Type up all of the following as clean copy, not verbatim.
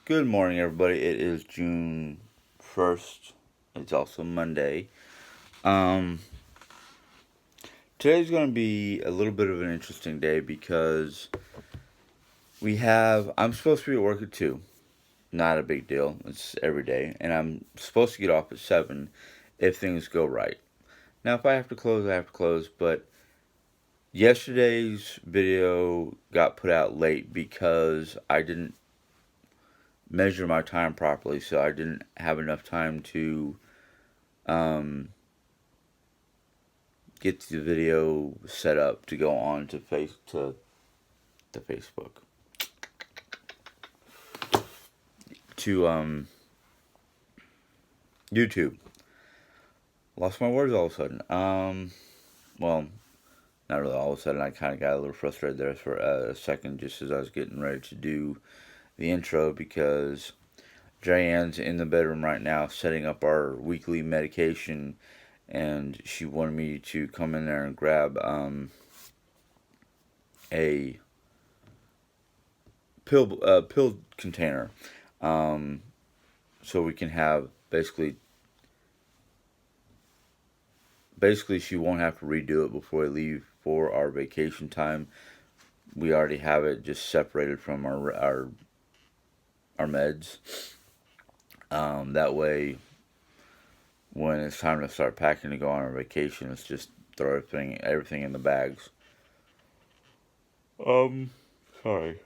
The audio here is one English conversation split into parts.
Good morning, everybody. It is June 1st. It's also Monday. Um, Today's going to be a little bit of an interesting day because I'm supposed to be at work at 2. Not a big deal. It's every day. And I'm supposed to get off at 7 if things go right. Now, if I have to close, I have to close. But yesterday's video got put out late because I didn't measure my time properly. So I didn't have enough time to um, get the video set up to go on to Facebook to YouTube. Lost my words all of a sudden. Well, not really all of a sudden. I kind of got a little frustrated there for a second, just as I was getting ready to do the intro because Jayan's in the bedroom right now setting up our weekly medication, and she wanted me to come in there and grab a pill container, um, so we can have basically she won't have to redo it before we leave for our vacation time. We already have it just separated from our meds. That way, when it's time to start packing to go on our vacation, it's just throw everything in the bags. Um, Sorry.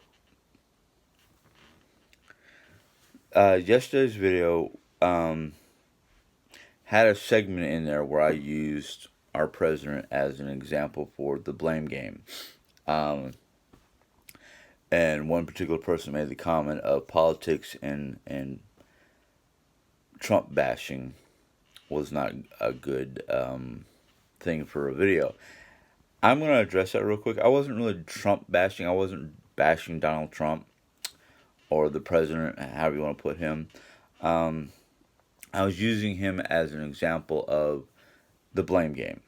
Yesterday's video had a segment in there where I used our president as an example for the blame game. Um, and one particular person made the comment of politics and Trump bashing was not a good thing for a video. I'm going to address that real quick. I wasn't really Trump bashing. I wasn't bashing Donald Trump or the president, however you want to put him. Um, I was using him as an example of the blame game.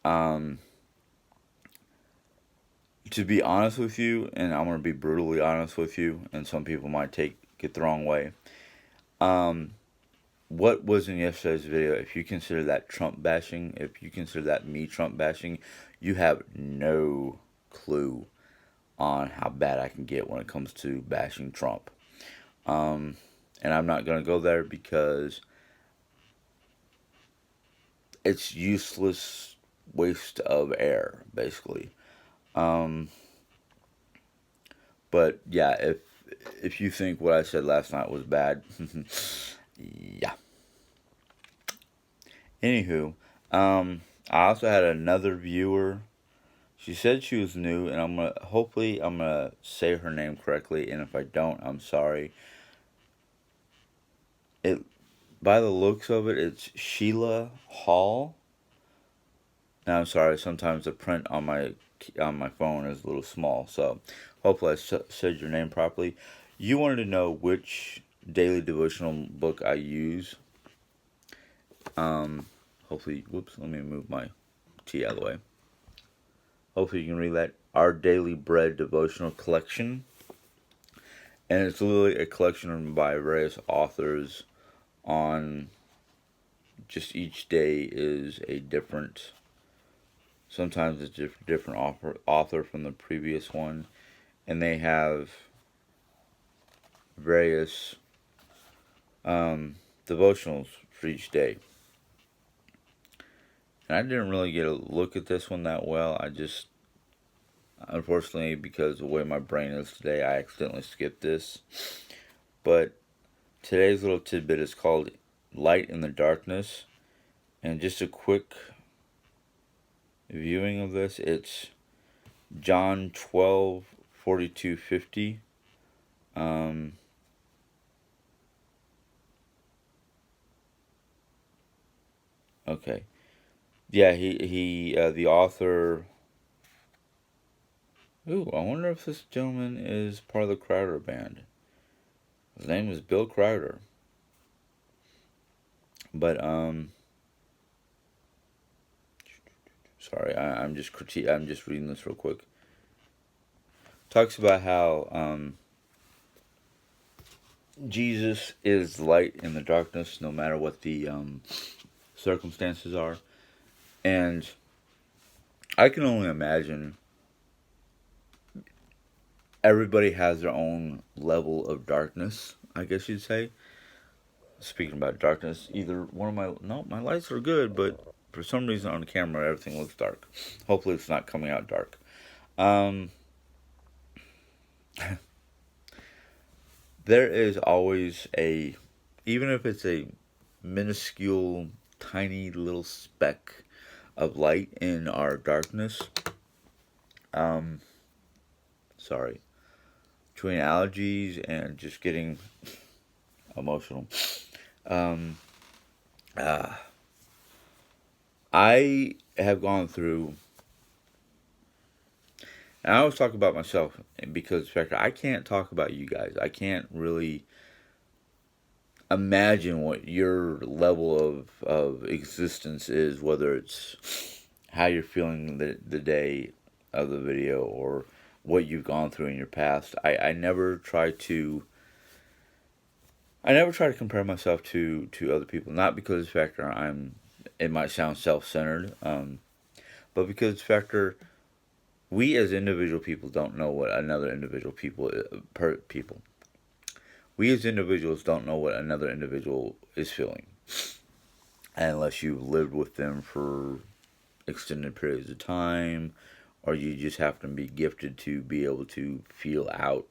Um, to be honest with you, and I'm going to be brutally honest with you, and some people might take it the wrong way. Um, what was in yesterday's video, if you consider that Trump bashing, if you consider that me Trump bashing, you have no clue on how bad I can get when it comes to bashing Trump. Um, and I'm not going to go there because it's useless waste of air, basically. Um, but yeah, if you think what I said last night was bad, yeah. Anywho, I also had another viewer. She said she was new, and hopefully I'm gonna say her name correctly. And if I don't, I'm sorry. It By the looks of it, it's Sheila Hall. Now I'm sorry. Sometimes the print on my phone is a little small, so hopefully said your name properly. You wanted to know which daily devotional book I use. Um, Hopefully, whoops. Let me move my tea out of the way. Hopefully, you can read that. Our Daily Bread devotional collection, and it's literally a collection by various authors on just each day is a different. Sometimes it's a different author from the previous one, and they have various devotionals for each day. And I didn't really get a look at this one that well. I just, unfortunately, because of the way my brain is today, I accidentally skipped this. But today's little tidbit is called Light in the Darkness. And just a quick viewing of this, it's John 12, 42, 50. Um, okay. Yeah, the author. Ooh, I wonder if this gentleman is part of the Crowder band. His name is Bill Crowder. But sorry, I'm just reading this real quick. Talks about how Jesus is light in the darkness, no matter what the circumstances are. And I can only imagine everybody has their own level of darkness, I guess you'd say. Speaking about darkness, either one of my, no, my lights are good, but for some reason on camera everything looks dark. Hopefully it's not coming out dark. Um, there is always a, even if it's a minuscule, tiny little speck of light in our darkness. Um, Sorry. Between allergies and just getting emotional. Um, uh, I have gone through, and I always talk about myself because, in fact, I can't talk about you guys. I can't really imagine what your level of existence is, whether it's how you're feeling the day of the video or what you've gone through in your past. I never try to compare myself to other people, not because factor I'm it might sound self-centered, but because factor we as individual people don't know what another individual people we as individuals don't know what another individual is feeling unless you've lived with them for extended periods of time, or you just happen to be gifted to be able to feel out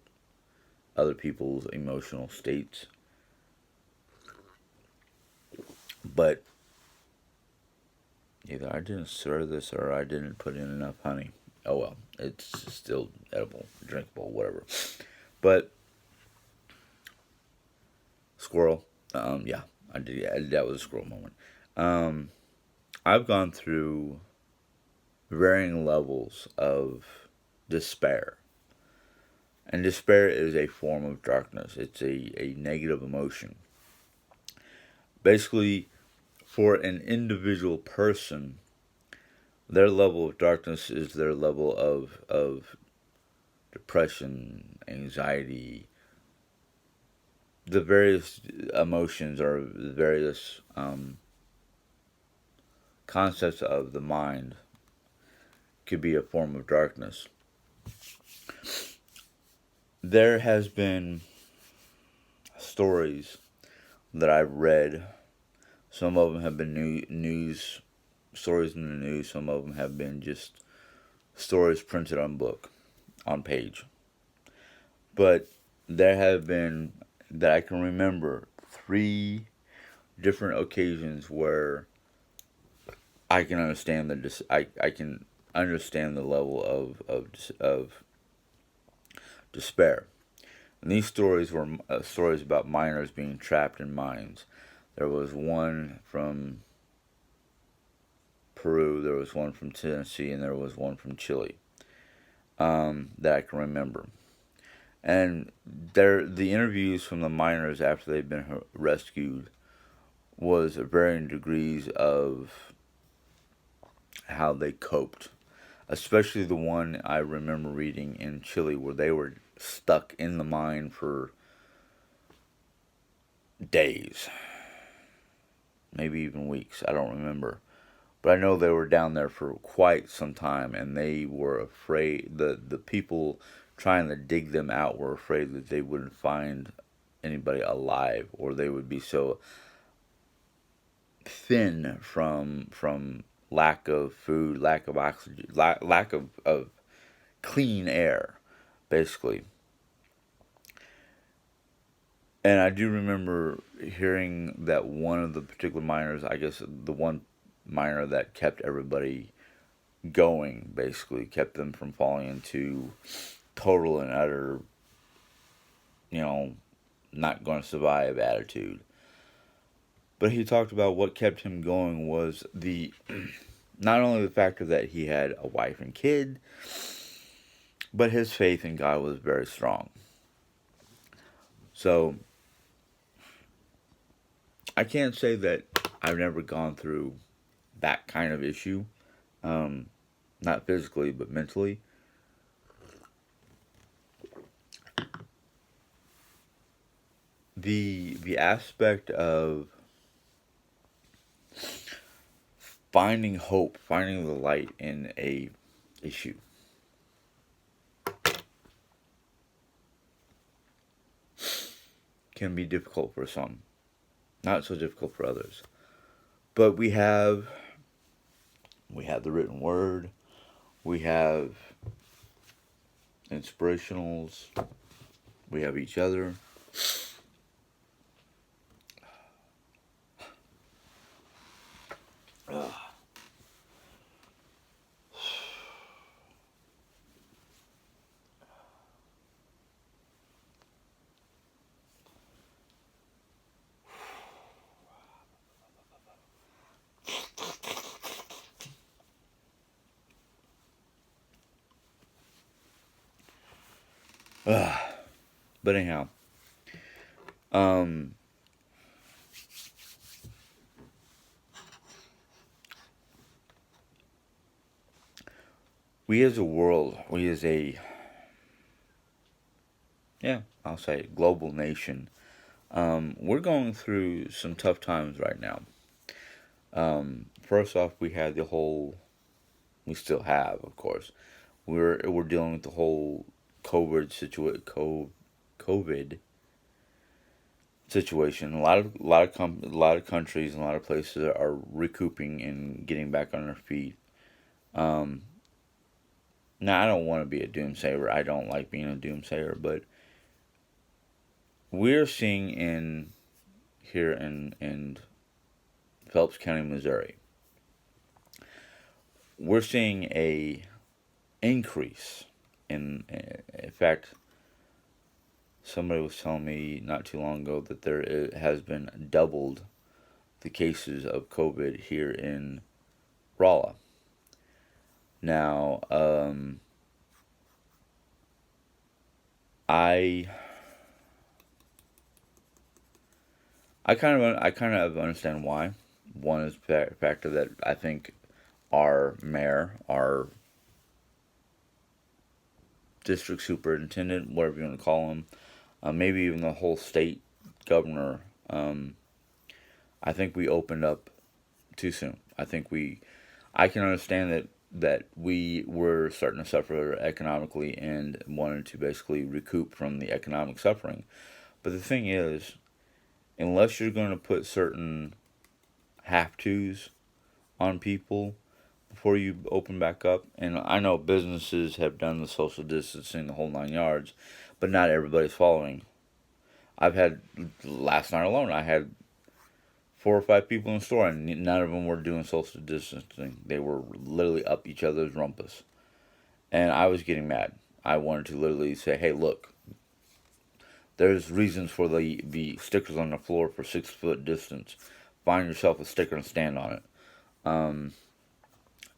other people's emotional states. But either I didn't stir this or I didn't put in enough honey. Oh well, it's still edible, drinkable, whatever. But squirrel, yeah, I did. Yeah, that was a squirrel moment. Um, I've gone through varying levels of despair. And despair is a form of darkness. It's a negative emotion. Basically, for an individual person, their level of darkness is their level of depression, anxiety, the various emotions or the various concepts of the mind could be a form of darkness. There has been stories that I've read. Some of them have been news stories in the news. Some of them have been just stories printed on page. But there have been, that I can remember, 3 different occasions where I can understand I can understand the level of despair. And these stories were stories about miners being trapped in mines. There was one from Peru, there was one from Tennessee, and there was one from Chile, that I can remember. And the interviews from the miners after they've been rescued was at varying degrees of how they coped. Especially the one I remember reading in Chile where they were stuck in the mine for days, maybe even weeks. I don't remember. But I know they were down there for quite some time and they were afraid, the people trying to dig them out were afraid that they wouldn't find anybody alive, or they would be so thin from lack of food, lack of oxygen, lack of clean air, basically. And I do remember hearing that one of the particular miners, I guess the one miner that kept everybody going, basically kept them from falling into total and utter, you know, not going to survive attitude. But he talked about what kept him going was the not only the factor that he had a wife and kid, but his faith in God was very strong. So I can't say that I've never gone through that kind of issue, um, not physically but mentally. the aspect of finding hope, finding the light in a issue. Can be difficult for some, not so difficult for others. But we have the written word, we have inspirationals, we have each other. But anyhow, um, we as a world, we as a, yeah, I'll say global nation, we're going through some tough times right now. First off, we had the whole, we still have, of course, we're dealing with the whole COVID situation. A lot of countries and a lot of places are recouping and getting back on their feet. Um, Now, I don't want to be a doomsayer. I don't like being a doomsayer, but we're seeing in here in Phelps County, Missouri, we're seeing a increase in fact, somebody was telling me not too long ago that there has been doubled the cases of COVID here in Rolla. Now, I I kind of understand why. One is the factor that I think our mayor, our district superintendent, whatever you want to call him, maybe even the whole state governor. Um, I think we opened up too soon. I can understand that we were starting to suffer economically and wanted to basically recoup from the economic suffering. But the thing is, unless you're going to put certain have tos on people before you open back up, and I know businesses have done the social distancing, the whole 9 yards, but not everybody's following. I've had last night alone, I had 4 or 5 people in the store, and none of them were doing social distancing. They were literally up each other's rumpus, and I was getting mad. I wanted to literally say, "Hey, look, there's reasons for the stickers on the floor for 6 foot distance. Find yourself a sticker and stand on it." Um,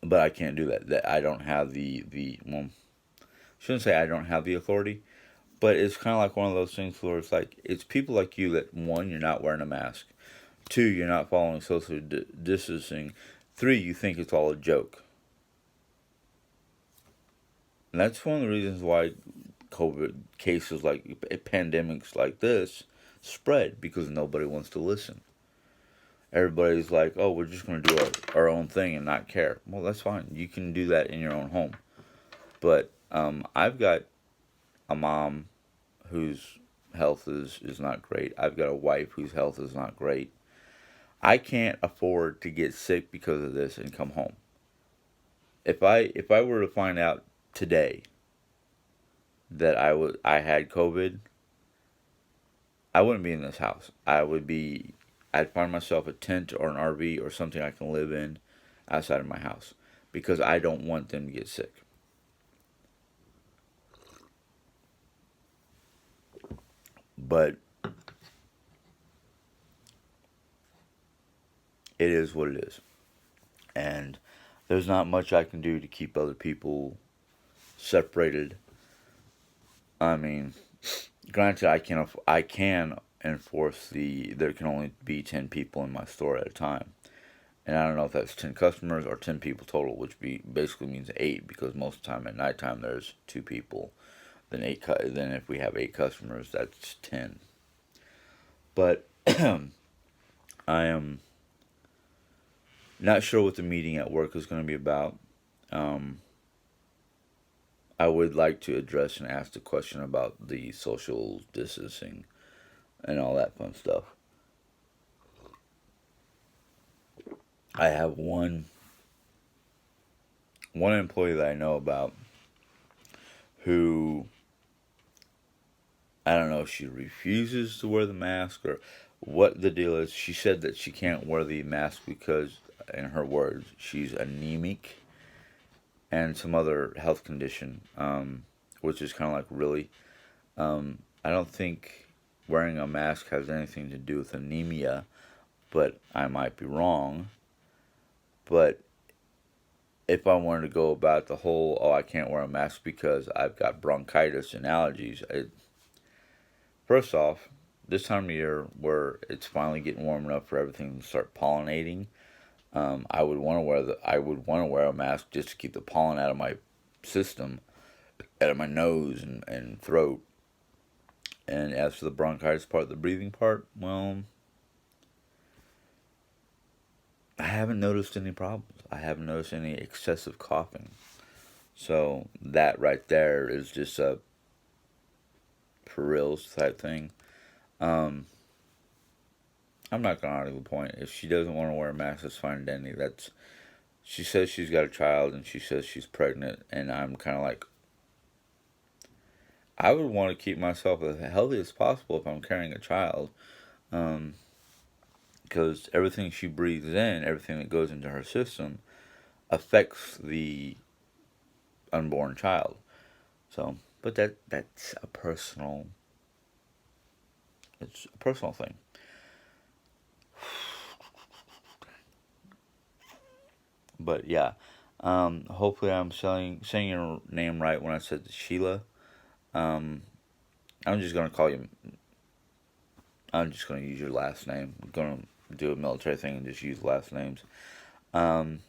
but I can't do that. That I don't have the well, I shouldn't say I don't have the authority, but it's kind of like one of those things where it's like it's people like you that, one, you're not wearing a mask. Two, you're not following social distancing. Three, you think it's all a joke. And that's one of the reasons why COVID cases like pandemics like this spread, because nobody wants to listen. Everybody's like, oh, we're just going to do our own thing and not care. Well, that's fine. You can do that in your own home. But I've got a mom whose health is not great. I've got a wife whose health is not great. I can't afford to get sick because of this and come home. If I were to find out today that I had COVID, I wouldn't be in this house. I'd find myself a tent or an RV or something I can live in outside of my house because I don't want them to get sick. But it is what it is. And there's not much I can do to keep other people separated. I mean, granted, I can enforce there can only be 10 people in my store at a time, and I don't know if that's 10 customers or 10 people total, which basically means eight because most of the time at nighttime there's 2 people. Then if we have 8 customers, that's 10. But I am not sure what the meeting at work is going to be about. Um, I would like to address and ask the question about the social distancing and all that fun stuff. I have one employee that I know about who, I don't know if she refuses to wear the mask or what the deal is. She said that she can't wear the mask because, in her words, she's anemic and some other health condition, which is kind of like, really. I don't think wearing a mask has anything to do with anemia, but I might be wrong. But if I wanted to go about the whole, oh, I can't wear a mask because I've got bronchitis and allergies, first off, this time of year where it's finally getting warm enough for everything to start pollinating, I would want to wear a mask just to keep the pollen out of my system, out of my nose and throat. And as for the bronchitis part, the breathing part, well, I haven't noticed any problems. I haven't noticed any excessive coughing. So that right there is just a for reals type thing. Um, I'm not gonna argue the point. If she doesn't want to wear a mask, that's fine, Danny. That's She says she's got a child and she says she's pregnant, and I'm kind of like, I would want to keep myself as healthy as possible if I'm carrying a child, um, because everything she breathes in, everything that goes into her system, affects the unborn child. So, but that's a personal, it's a personal thing. But yeah, hopefully I'm saying your name right when I said Sheila. Um, I'm just gonna call you. I'm just gonna use your last name. I'm gonna do a military thing and just use last names. Um,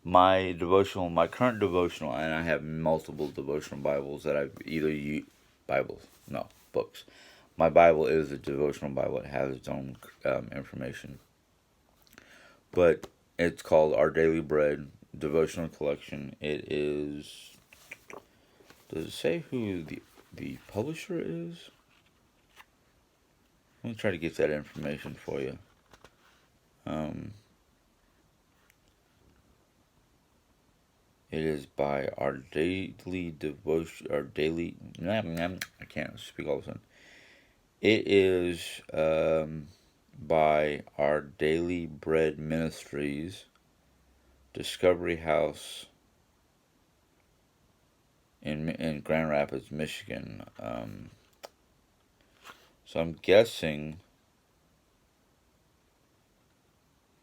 my current devotional, and I have multiple devotional Bibles that I've either used. Bibles, no, books. My Bible is a devotional Bible. It has its own information, but it's called Our Daily Bread Devotional Collection. It is. Does it say who the publisher is? Let me try to get that information for you. Um, it is by Our Daily Devotion. Our Daily. I can't speak all of a sudden. It is by Our Daily Bread Ministries, Discovery House in Grand Rapids, Michigan. So I'm guessing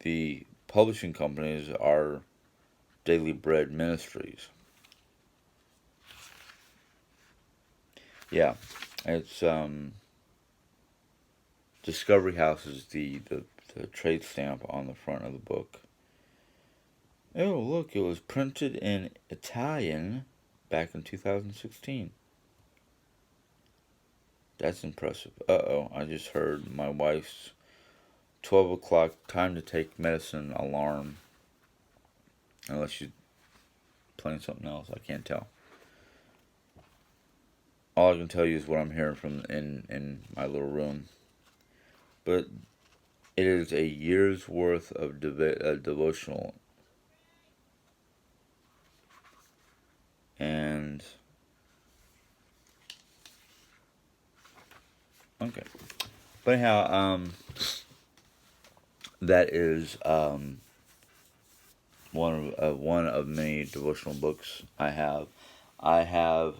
the publishing companies are Daily Bread Ministries. Yeah, it's Discovery House is the trade stamp on the front of the book. Oh, look, it was printed in Italian back in 2016. That's impressive. Uh-oh, I just heard my wife's 12 o'clock time to take medicine alarm. Unless she's playing something else, I can't tell. All I can tell you is what I'm hearing from in my little room. But it is a year's worth of devotional. And, okay. But anyhow, that is one of many devotional books I have. I have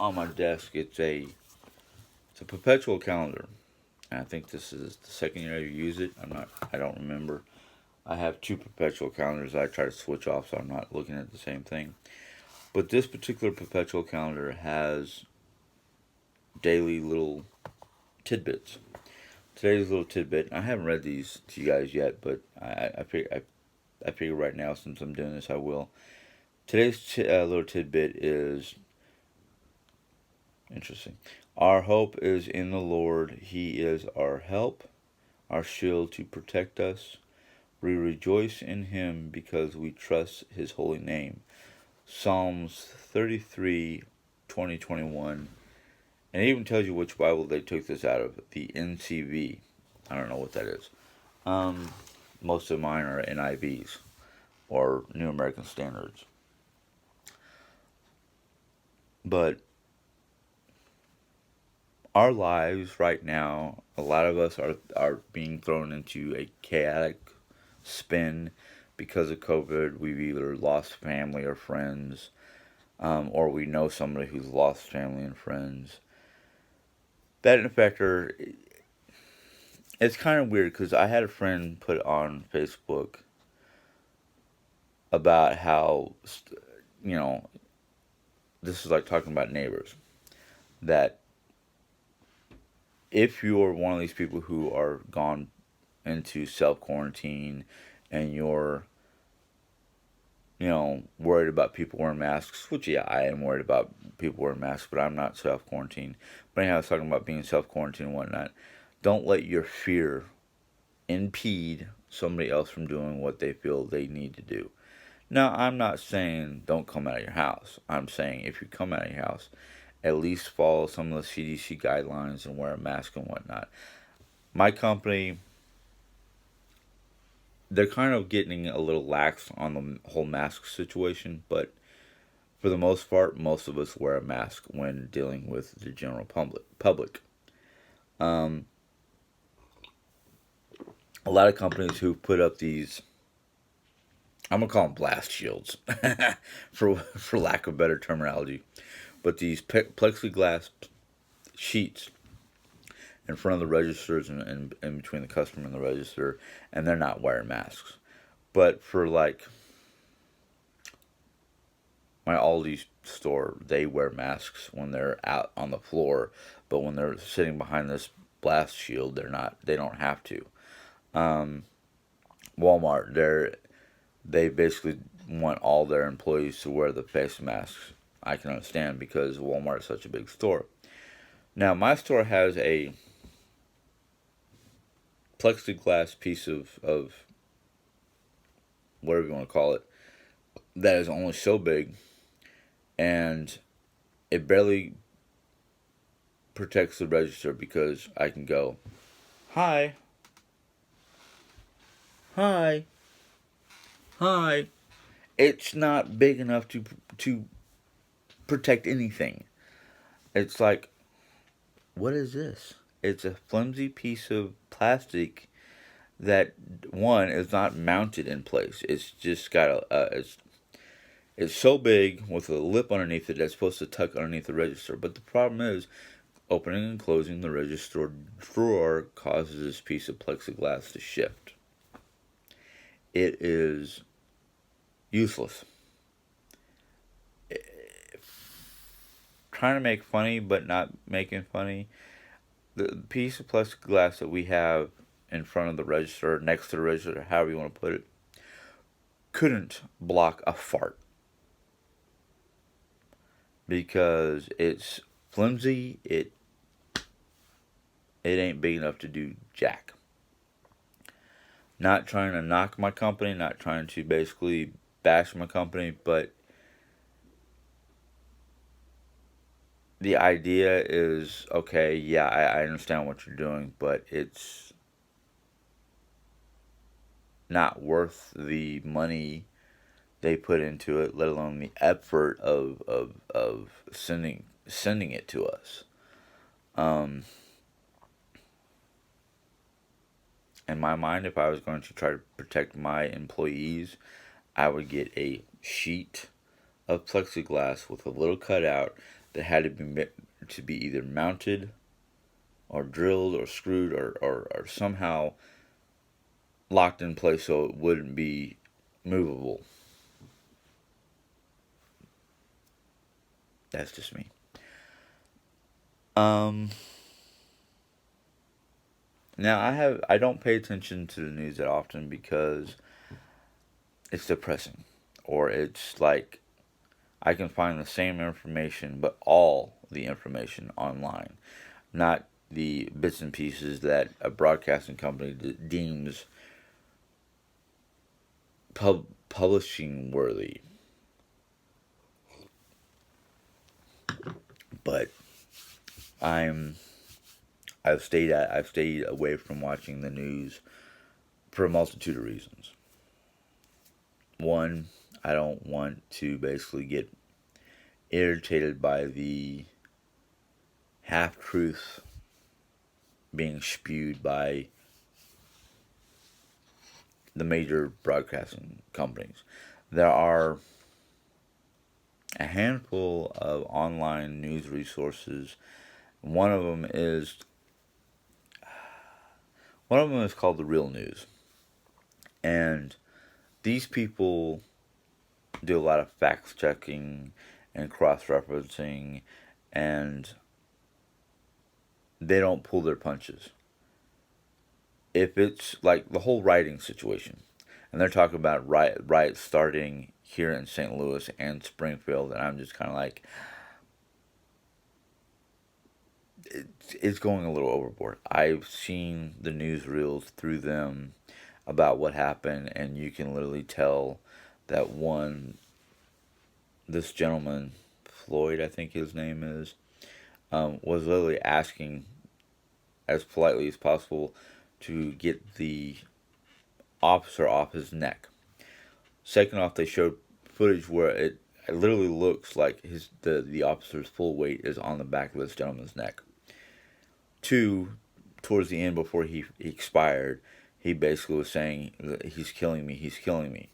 on my desk. It's a perpetual calendar. And I think this is the second year I use it. I don't remember. I have two perpetual calendars I try to switch off so I'm not looking at the same thing. But this particular perpetual calendar has daily little tidbits. Today's little tidbit. I haven't read these to you guys yet, but I figure right now since I'm doing this I will. Today's little tidbit is interesting. Our hope is in the Lord. He is our help, our shield to protect us. We rejoice in him because we trust his holy name. Psalms 33, 2021. And it even tells you which Bible they took this out of. The NCV. I don't know what that is. Most of mine are NIVs, or New American Standards. But our lives right now, a lot of us are being thrown into a chaotic spin because of COVID. We've either lost family or friends, or we know somebody who's lost family and friends. That factor, it's kind of weird because I had a friend put on Facebook about how, you know, this is like talking about neighbors, that if you're one of these people who are gone into self quarantine and you're, worried about people wearing masks, which, yeah, I am worried about people wearing masks, but I'm not self quarantined. But anyhow, I was talking about being self quarantined and whatnot. Don't let your fear impede somebody else from doing what they feel they need to do. Now, I'm not saying don't come out of your house. I'm saying if you come out of your house, at least follow some of the CDC guidelines and wear a mask and whatnot. My company, they're kind of getting a little lax on the whole mask situation, but for the most part, most of us wear a mask when dealing with the general public. Um, a lot of companies who put up these, I'm gonna call them blast shields, for lack of better terminology, but these plexiglass sheets in front of the registers and in between the customer and the register, and they're not wearing masks. But for like my Aldi store, they wear masks when they're out on the floor, but when they're sitting behind this blast shield, they're not. They don't have to. Um, Walmart, they basically want all their employees to wear the face masks. I can understand because Walmart is such a big store. Now, my store has a plexiglass piece of whatever you want to call it that is only so big, and it barely protects the register because I can go, hi, hi, hi. It's not big enough to protect anything. It's like, what is this? It's a flimsy piece of plastic that, one, is not mounted in place. It's just got it's so big with a lip underneath it that's supposed to tuck underneath the register. But the problem is, opening and closing the register drawer causes this piece of plexiglass to shift. It is useless. Trying to make funny, but not making funny. The piece of plexiglass that we have in front of the register, next to the register, however you want to put it, couldn't block a fart because it's flimsy. It ain't big enough to do jack. Not trying to knock my company, not trying to basically bash my company, but the idea is okay, yeah, I understand what you're doing, but it's not worth the money they put into it, let alone the effort of sending it to us. Um, in my mind, if I was going to try to protect my employees, I would get a sheet of plexiglass with a little cutout that had to be either mounted or drilled or screwed or somehow locked in place so it wouldn't be movable. That's just me. Um, Now I don't pay attention to the news that often because it's depressing, or it's like I can find the same information but all the information online, not the bits and pieces that a broadcasting company deems publishing worthy. But I'm I've stayed away from watching the news for a multitude of reasons. One, I don't want to basically get irritated by the half truth being spewed by the major broadcasting companies. There are a handful of online news resources. One of them is called the Real News, and these people do a lot of fact checking and cross referencing, and they don't pull their punches. If it's like the whole rioting situation, and they're talking about riots starting here in St. Louis and Springfield, and I'm just kind of like, it's going a little overboard. I've seen the newsreels through them about what happened, and you can literally tell that this gentleman, Floyd, I think his name is, was literally asking as politely as possible to get the officer off his neck. Second off, they showed footage where it literally looks like the officer's full weight is on the back of this gentleman's neck. Two, towards the end before he expired, he basically was saying, "He's killing me, he's killing me."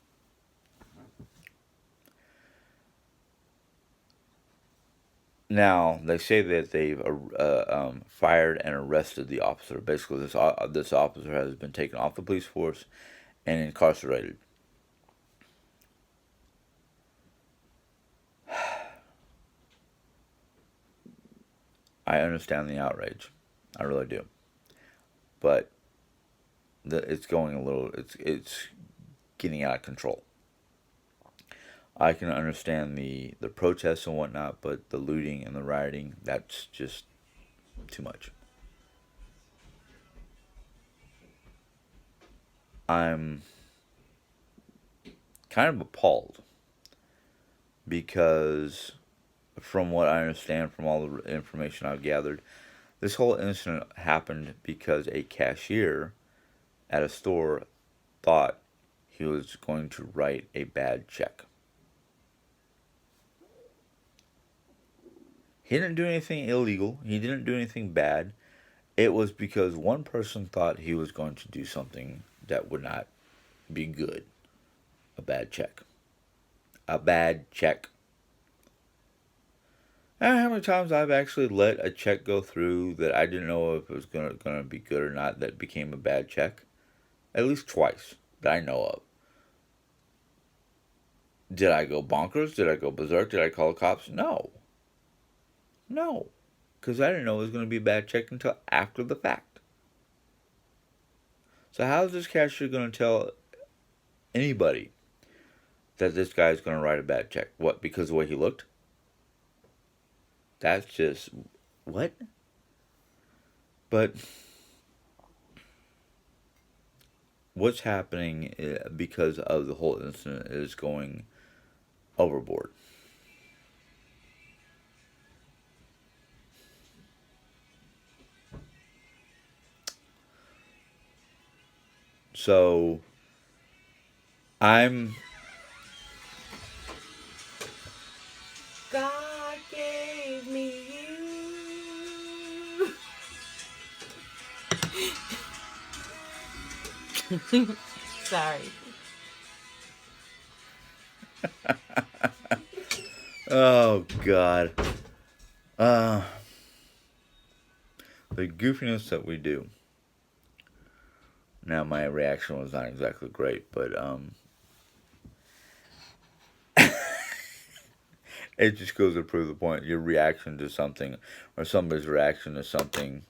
Now they say that they've fired and arrested the officer. Basically, this officer has been taken off the police force and incarcerated. I understand the outrage, I really do, but it's going a little. It's getting out of control. I can understand the protests and whatnot, but the looting and the rioting, that's just too much. I'm kind of appalled because, from what I understand from all the information I've gathered, this whole incident happened because a cashier at a store thought he was going to write a bad check. He didn't do anything illegal. He didn't do anything bad. It was because one person thought he was going to do something that would not be good. A bad check. A bad check. And how many times I've actually let a check go through that I didn't know if it was gonna be good or not that became a bad check? At least twice that I know of. Did I go bonkers? Did I go berserk? Did I call the cops? No. No. Because I didn't know it was going to be a bad check until after the fact. So how is this cashier going to tell anybody that this guy is going to write a bad check? What, because of the way he looked? That's just, what? But what's happening because of the whole incident is going overboard. So I'm God gave me you. Sorry. oh god. Uh the goofiness that we do. Now my reaction was not exactly great, but it just goes to prove the point. Your reaction to something, or somebody's reaction to something,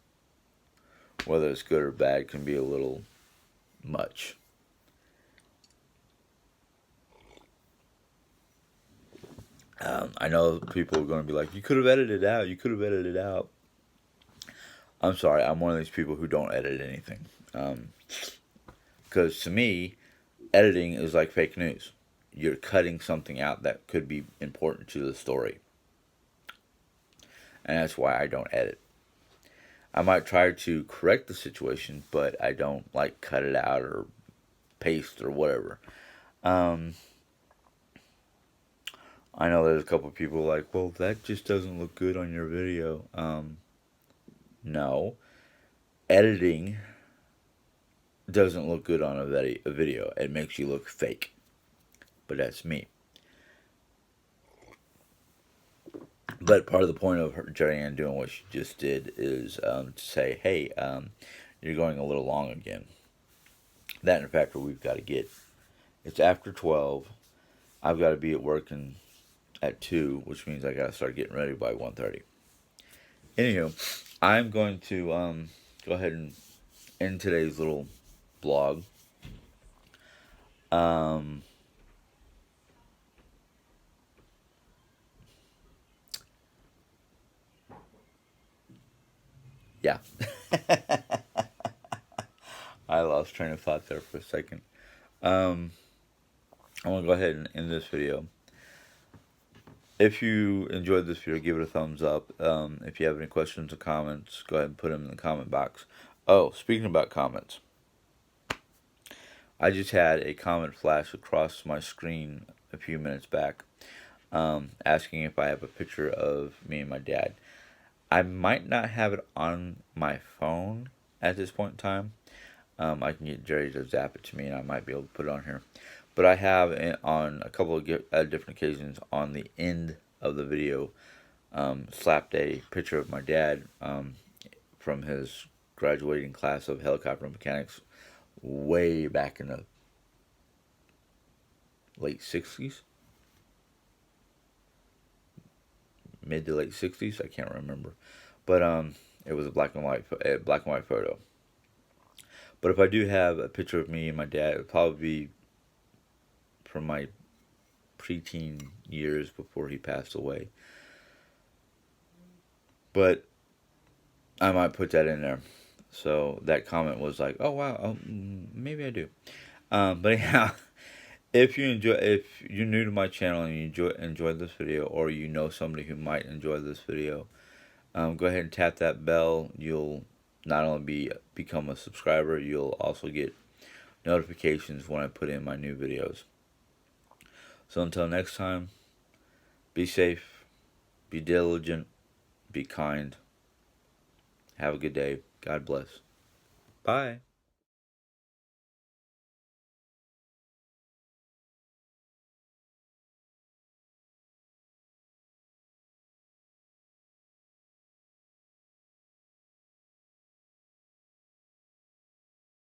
whether it's good or bad, can be a little much. I know people are going to be like, you could have edited it out. You could have edited it out. I'm sorry. I'm one of these people who don't edit anything. Because to me, editing is like fake news. You're cutting something out that could be important to the story. And that's why I don't edit. I might try to correct the situation, but I don't like cut it out or paste or whatever. Um, I know there's a couple of people like, well, that just doesn't look good on your video. No, editing doesn't look good on a video. It makes you look fake. But that's me. But part of the point of her, Jerry Ann doing what she just did is to say, hey, you're going a little long again. That in fact, we've got to get. It's after 12. I've got to be at work at 2, which means I got to start getting ready by 1:30. Anywho, I'm going to go ahead and end today's little blog. Um, yeah. I lost train of thought there for a second. Um, I'm going to go ahead and end this video. If you enjoyed this video, give it a thumbs up. If you have any questions or comments, go ahead and put them in the comment box. Oh, speaking about comments, I just had a comment flash across my screen a few minutes back, asking if I have a picture of me and my dad. I might not have it on my phone at this point in time. I can get Jerry to zap it to me, and I might be able to put it on here. But I have it on a couple of different occasions on the end of the video slapped a picture of my dad from his graduating class of helicopter mechanics way back in the late 60s, mid to late 60s. I can't remember, but it was a black and white photo. But if I do have a picture of me and my dad, it would probably be from my preteen years before he passed away. But I might put that in there. So that comment was like, oh wow, maybe I do. But anyhow, if you're new to my channel and you enjoyed this video, or you know somebody who might enjoy this video, go ahead and tap that bell. You'll not only become a subscriber, you'll also get notifications when I put in my new videos. So until next time, be safe, be diligent, be kind. Have a good day. God bless. Bye.